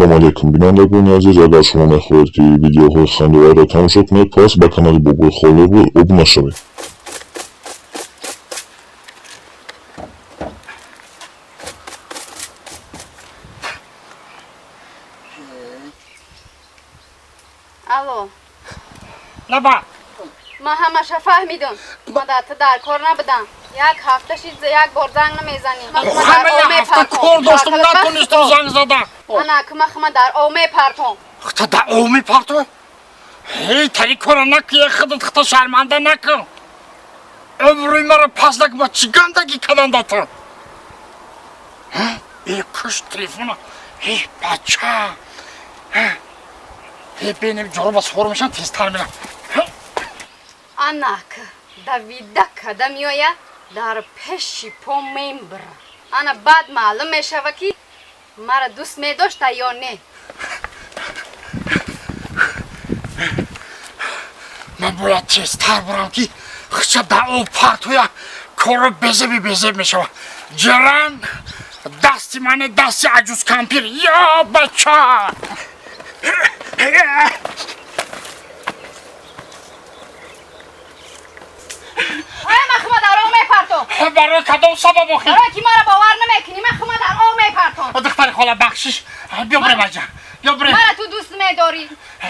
سلام علیکم بینندگان عزیز، اگر شما میخواهید که ویدیوهای خنده‌دار را تماشا کنید پس به کانال بوبوی خالیقو عضو شوید. الو نبا ما همش فهمیدم مادرت در کار نبودم. یک هفته شید یک بار زنگ نمیزنی. همه هفته کار داشتم نتونستم زنگ زدم. انا کمخمه در اومه پرتم. خطا در اومی پرتو هی تری کار نکی خودت خطا شرمنده نکن. عمری مرا پس نک با چی گندگی کننده تو. ای کش تلیفون هی بچه هی بینیم جارو باز خور میشن تیزتر میرم. انا که دویده کده میویه در پیشی پا میبره. انا بعد معلوم میشوه که مرا دوست میداشته یا نه. من باید تیزتر برم که خشب در او پرتوی کارو بزه میشوه. جران دستی من دستی عجوز کمپیر یا بچه مخمه در اومه پرتم. برای کدام سبب آخی؟ برای که مرا باور نمیکنی مخمه در اومه پرتم. دختر خاله بخشش بیا بریم اجا بیا بریم. مرا تو دوست میداری.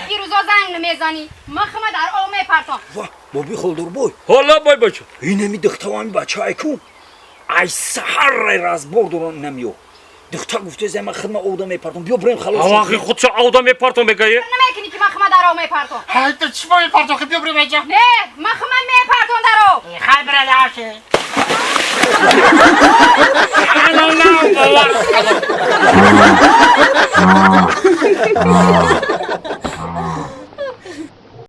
این روزا زنگ نمیزنی. مخمه در اومه پرتم. واه بابی خالدور بای حالا بای بچه این نمی دختر همی بچه های کن ای سحر رای راز بردوران نمیو دختر گفته زمان خدمه اودا میپردم بیا بریم خلاص آقای خودشو آودا میپرتم بگه نمیکنی که مخمه در اومه پرتم. های تو چی باید پرتو که بیا بریم اجا؟ نه مخمه میپرتم در او. خیلی برای دارشه. نه